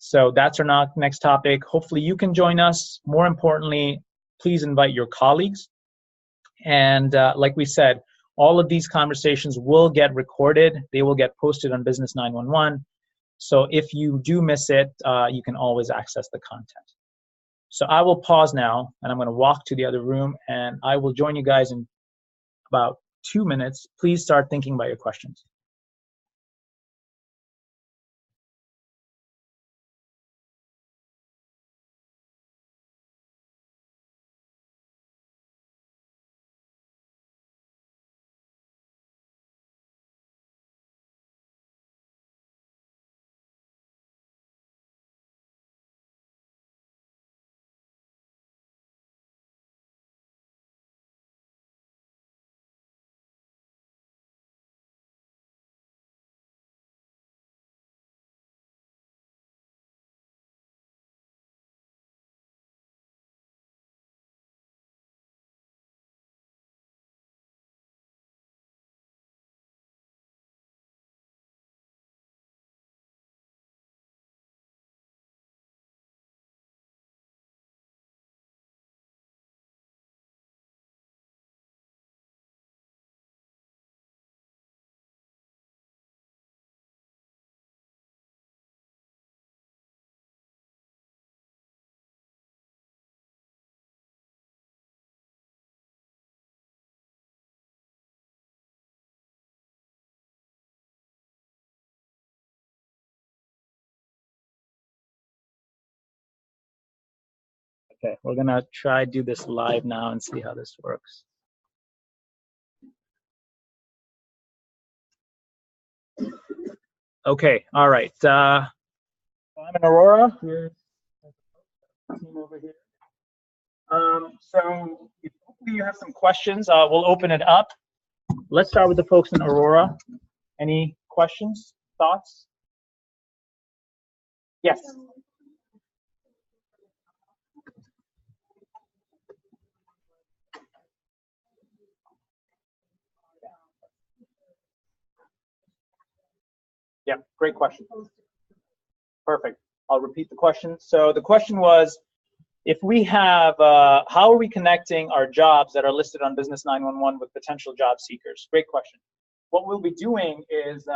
[SPEAKER 2] So that's our next topic. Hopefully you can join us. More importantly, please invite your colleagues. And like we said, all of these conversations will get recorded. They will get posted on Business 911. So if you do miss it, you can always access the content. So I will pause now, and I'm going to walk to the other room, and I will join you guys in about 2 minutes. Please start thinking about your questions. Okay, we're going to try do this live now and see how this works. Okay, all right. I'm in Aurora. Here's the team over here. So hopefully you have some questions. We'll open it up. Let's start with the folks in Aurora. Any questions, thoughts? Yes. Yeah, great question. Perfect. I'll repeat the question. So the question was, if we have, how are we connecting our jobs that are listed on Business 911 with potential job seekers? Great question. What we'll be doing is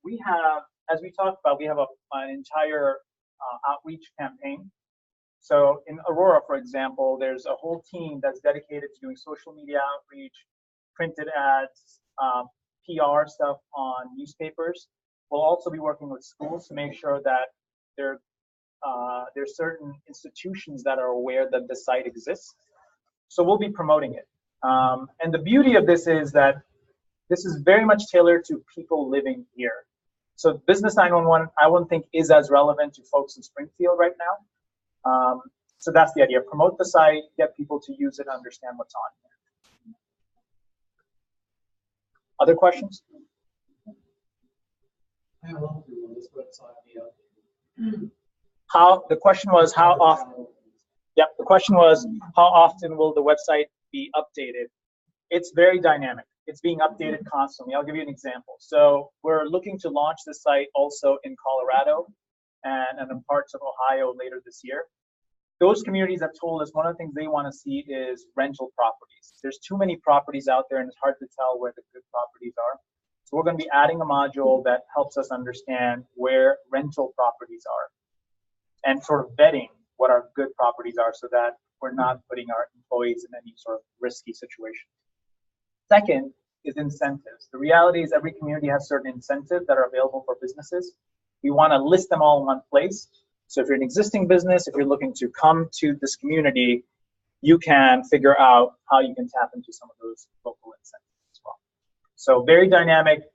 [SPEAKER 2] we have, as we talked about, we have an entire outreach campaign. So in Aurora, for example, there's a whole team that's dedicated to doing social media outreach, printed ads, PR stuff on newspapers. We'll also be working with schools to make sure that there's certain institutions that are aware that the site exists. So we'll be promoting it. And the beauty of this is that this is very much tailored to people living here. So Business 911, I wouldn't think is as relevant to folks in Springfield right now. So that's the idea. Promote the site, get people to use it, understand what's on here. Other questions?
[SPEAKER 5] How often will this website be updated?
[SPEAKER 2] The question was how often? Yep, the question was how often will the website be updated? It's very dynamic. It's being updated constantly. I'll give you an example. So we're looking to launch the site also in Colorado and in parts of Ohio later this year. Those communities have told us one of the things they want to see is rental properties. There's too many properties out there and it's hard to tell where the good properties are. So we're going to be adding a module that helps us understand where rental properties are and sort of vetting what our good properties are so that we're not putting our employees in any sort of risky situation. Second is incentives. The reality is every community has certain incentives that are available for businesses. We want to list them all in one place. So if you're an existing business, if you're looking to come to this community, you can figure out how you can tap into some of those local incentives as well. So very dynamic.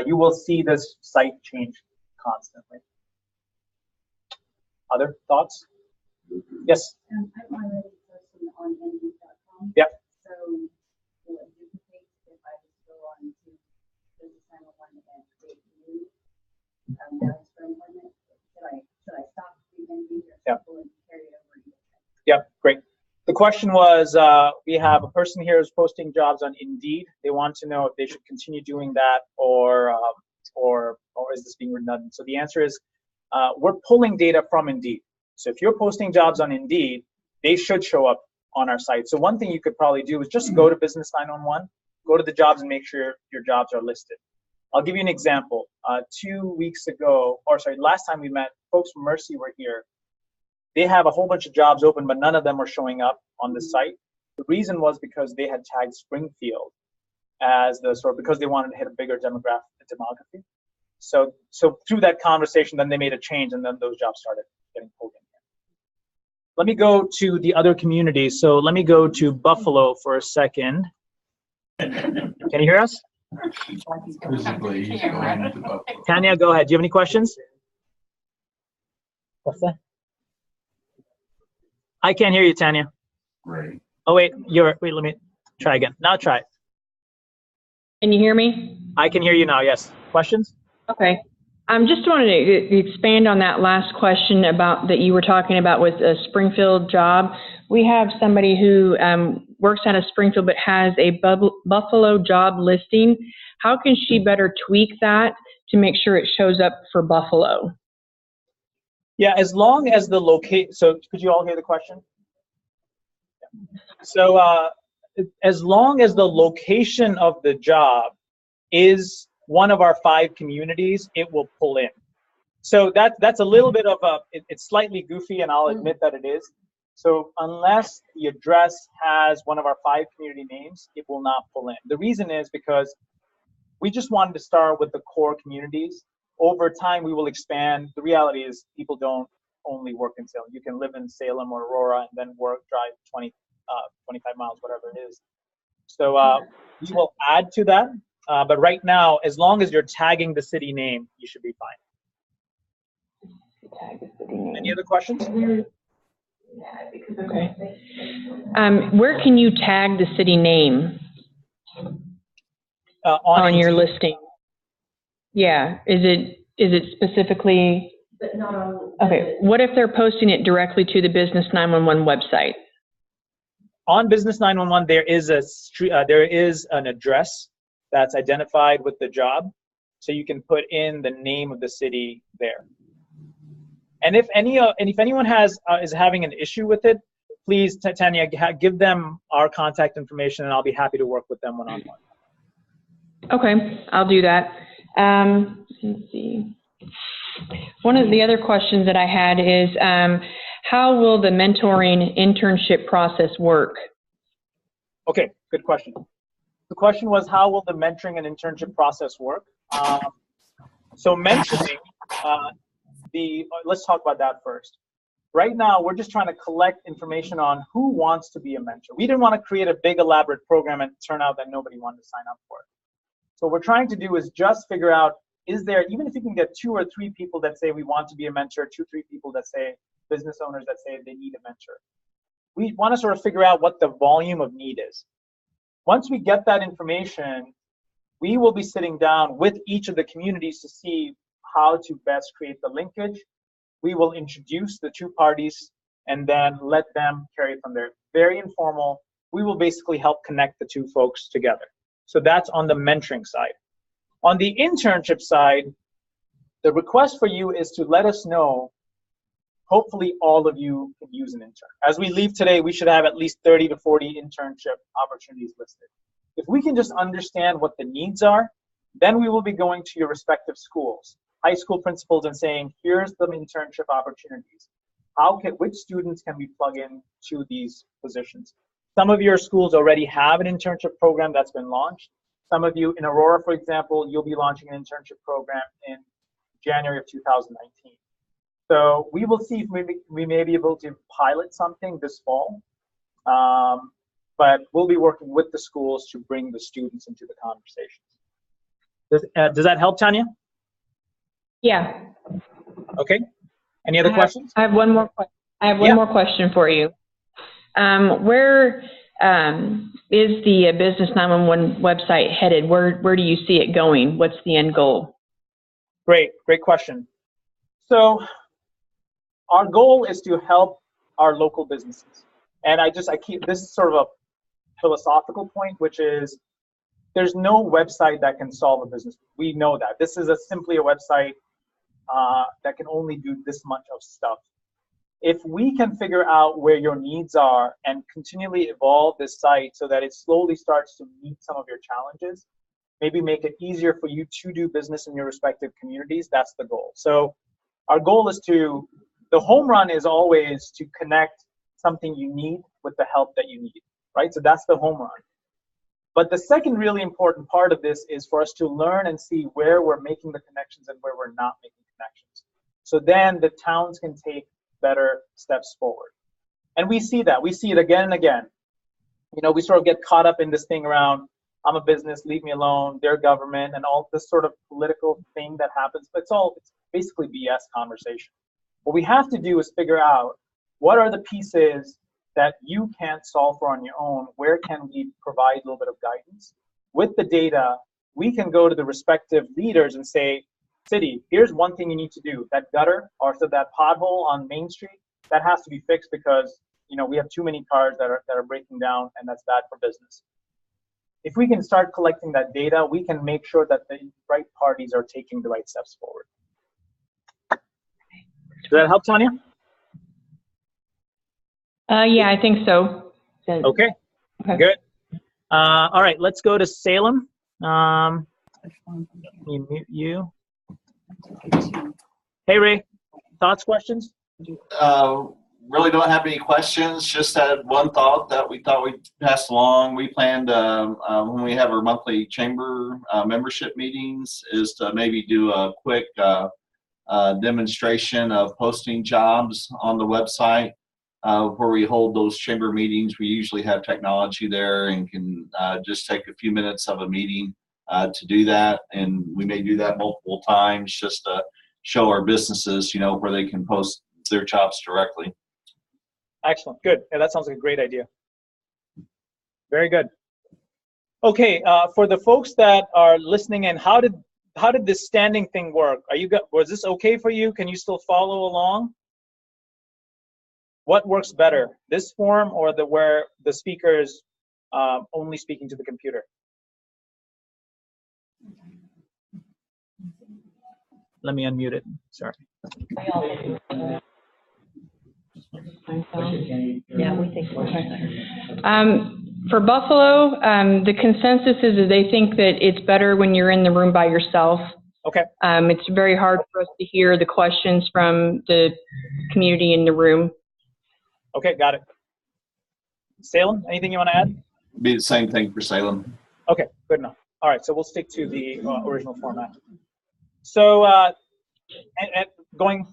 [SPEAKER 2] You will see this site change constantly. Other thoughts? Yes?
[SPEAKER 6] I'm already posting on Indeed.com.
[SPEAKER 2] Yep.
[SPEAKER 6] So will it duplicate if I just go on to Business 911 and create new notes for employment? Should I stop the Indeed or
[SPEAKER 2] Yep.
[SPEAKER 6] carry it over?
[SPEAKER 2] Yep, great. The question was, we have a person here who's posting jobs on Indeed. They want to know if they should continue doing that or is this being redundant? So the answer is, we're pulling data from Indeed. So if you're posting jobs on Indeed, they should show up on our site. So one thing you could probably do is just go to Business 911, go to the jobs and make sure your jobs are listed. I'll give you an example. 2 weeks ago, last time we met, folks from Mercy were here. They have a whole bunch of jobs open, but none of them were showing up on the site. The reason was because they had tagged Springfield as because they wanted to hit a bigger demography. So through that conversation, then they made a change, and then those jobs started getting pulled in. Let me go to the other communities. So let me go to Buffalo for a second. Can you hear us?
[SPEAKER 5] Physically, he's going into Buffalo.
[SPEAKER 2] Tanya, go ahead. Do you have any questions? What's that? I can't hear you, Tanya.
[SPEAKER 5] Great.
[SPEAKER 2] Oh, wait, let me try again. Now try.
[SPEAKER 4] Can you hear me?
[SPEAKER 2] I can hear you now, yes. Questions?
[SPEAKER 4] Okay. Just wanted to expand on that last question about that you were talking about with a Springfield job. We have somebody who works out of Springfield but has a Buffalo job listing. How can she better tweak that to make sure it shows up for Buffalo?
[SPEAKER 2] Yeah, as long as the so could you all hear the question? So as long as the location of the job is one of our 5 communities, it will pull in. So that's a little bit of it's slightly goofy, and I'll admit that it is. So unless the address has one of our 5 community names, it will not pull in. The reason is because we just wanted to start with the core communities. Over time, we will expand. The reality is people don't only work in Salem. You can live in Salem or Aurora and then drive 25 miles, whatever it is. So we will add to that. But right now, as long as you're tagging the city name, you should be fine.
[SPEAKER 4] Tag the city name.
[SPEAKER 2] Any other questions?
[SPEAKER 4] Okay. Where can you tag the city name on your listing? Yeah. Is it specifically?
[SPEAKER 6] But not on.
[SPEAKER 4] Okay. What if they're posting it directly to the Business 911 website?
[SPEAKER 2] On Business 911, there is an address that's identified with the job, so you can put in the name of the city there. And if anyone is having an issue with it, please, Tanya, give them our contact information, and I'll be happy to work with them one-on-one.
[SPEAKER 4] Okay, I'll do that. Let's see. One of the other questions that I had is, how will the mentoring internship process work?
[SPEAKER 2] Okay, good question. The question was, how will the mentoring and internship process work? So mentoring, let's talk about that first. Right now, we're just trying to collect information on who wants to be a mentor. We didn't want to create a big elaborate program and turn out that nobody wanted to sign up for it. So what we're trying to do is just figure out, is there, even if you can get 2 or 3 people that say we want to be a mentor, 2 or 3 people that say, business owners that say they need a mentor. We want to sort of figure out what the volume of need is. Once we get that information, we will be sitting down with each of the communities to see how to best create the linkage. We will introduce the 2 parties and then let them carry it from there. Very informal. We will basically help connect the 2 folks together. So that's on the mentoring side. On the internship side, the request for you is to let us know, hopefully all of you can use an intern. As we leave today, we should have at least 30 to 40 internship opportunities listed. If we can just understand what the needs are, then we will be going to your respective schools, high school principals, and saying, here's the internship opportunities. Which students can we plug in to these positions? Some of your schools already have an internship program that's been launched. Some of you in Aurora, for example, you'll be launching an internship program in January of 2019. So we will see if we may be able to pilot something this fall. But we'll be working with the schools to bring the students into the conversations. Does that help, Tanya?
[SPEAKER 4] Yeah.
[SPEAKER 2] Okay. Any other questions?
[SPEAKER 4] I have one more question. I have one more question for you. Where is the Business 911 website headed? Where do you see it going? What's the end goal?
[SPEAKER 2] Great question. So our goal is to help our local businesses. And this is sort of a philosophical point, which is there's no website that can solve a business. We know that. This is simply a website that can only do this much of stuff. If we can figure out where your needs are and continually evolve this site so that it slowly starts to meet some of your challenges, maybe make it easier for you to do business in your respective communities, that's the goal. So our goal is the home run is always to connect something you need with the help that you need, right? So that's the home run. But the second really important part of this is for us to learn and see where we're making the connections and where we're not making connections. So then the towns can take better steps forward. And we see that. We see it again and again. You know, we sort of get caught up in this thing around, I'm a business, leave me alone, they're government, and all this sort of political thing that happens. But it's basically BS conversation. What we have to do is figure out what are the pieces that you can't solve for on your own. Where can we provide a little bit of guidance? With the data, we can go to the respective leaders and say, city, here's one thing you need to do. That gutter, or so that pothole on Main Street, that has to be fixed because, you know, we have too many cars that are breaking down, and that's bad for business. If we can start collecting that data, we can make sure that the right parties are taking the right steps forward. Does that help, Tanya?
[SPEAKER 4] Yeah, I think so.
[SPEAKER 2] Okay. Good. All right, let's go to Salem. Let me mute you. Hey, Ray, thoughts, questions?
[SPEAKER 3] Really don't have any questions. Just had one thought that we thought we'd pass along. We planned when we have our monthly chamber membership meetings is to maybe do a quick demonstration of posting jobs on the website where we hold those chamber meetings. We usually have technology there and can just take a few minutes of a meeting to do that. And we may do that multiple times just to show our businesses, you know, where they can post their jobs directly.
[SPEAKER 2] Excellent. Good. Yeah, that sounds like a great idea. Very good. Okay, for the folks that are listening in, how did this standing thing work? Was this okay for you? Can you still follow along? What works better, this form or where the speaker is only speaking to the computer? Let me unmute it. Sorry.
[SPEAKER 4] Yeah, we think so. For Buffalo, the consensus is that they think that it's better when you're in the room by yourself.
[SPEAKER 2] Okay.
[SPEAKER 4] It's very hard for us to hear the questions from the community in the room.
[SPEAKER 2] Okay, got it. Salem, anything you want to add?
[SPEAKER 3] Be the same thing for Salem.
[SPEAKER 2] Okay, good enough. All right, so we'll stick to the original format. So, and going,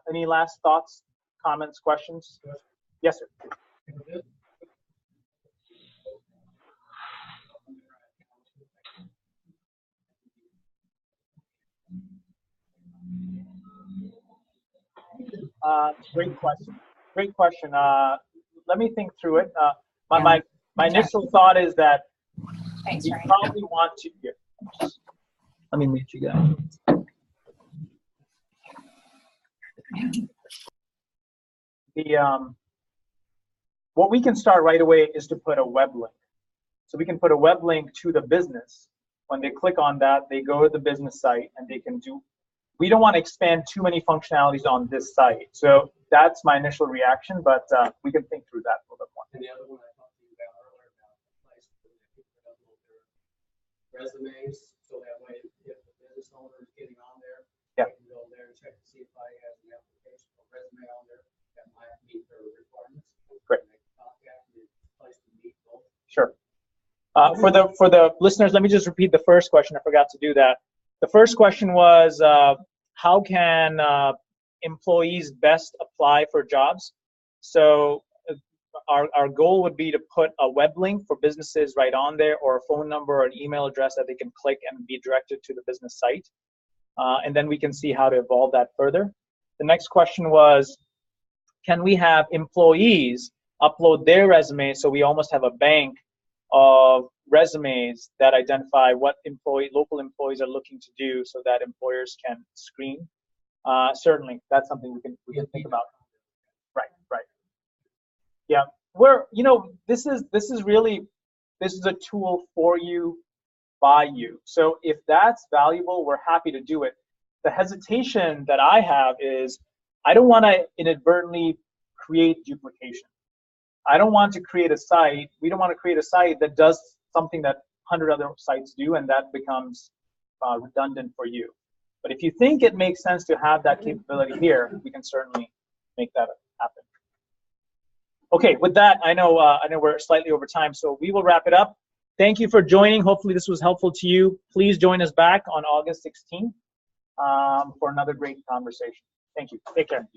[SPEAKER 2] any last thoughts, comments, questions? Yes, sir. Great question. Great question. Let me think through it. My initial thought is that
[SPEAKER 7] Thanks,
[SPEAKER 2] you
[SPEAKER 7] Frank.
[SPEAKER 2] probably want to. Here, let me meet you guys. What we can start right away is to put a web link. So we can put a web link to the business. When they click on that, they go to the business site and they can do. We don't want to expand too many functionalities on this site. So that's my initial reaction, but we can think through that a little bit more.
[SPEAKER 5] And the other one I talked to you about earlier about the place where they can upload their resumes, so that way if the business owner is getting on there,
[SPEAKER 2] Yeah.
[SPEAKER 5] they can go there and check to see if I have an application or resume on there that might meet their requirements.
[SPEAKER 2] Great.
[SPEAKER 5] And they can contact me, place to meet both.
[SPEAKER 2] Sure. For the listeners, let me just repeat the first question. I forgot to do that. The first question was, how can employees best apply for jobs? So our goal would be to put a web link for businesses right on there, or a phone number or an email address that they can click and be directed to the business site. And then we can see how to evolve that further. The next question was, can we have employees upload their resume so we almost have a bank of resumes that identify what local employees are looking to do, so that employers can screen? Certainly, that's something we can think about. Right. Yeah, this is a tool for you, by you. So if that's valuable, we're happy to do it. The hesitation that I have is I don't want to inadvertently create duplication. I don't want to create a site. We don't want to create a site that does something that 100 other sites do, and that becomes redundant for you. But if you think it makes sense to have that capability here, we can certainly make that happen. Okay, with that, I know we're slightly over time, so we will wrap it up. Thank you for joining. Hopefully this was helpful to you. Please join us back on August 16th for another great conversation. Thank you. Take care.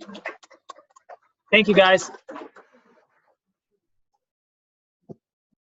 [SPEAKER 2] Thank you, guys.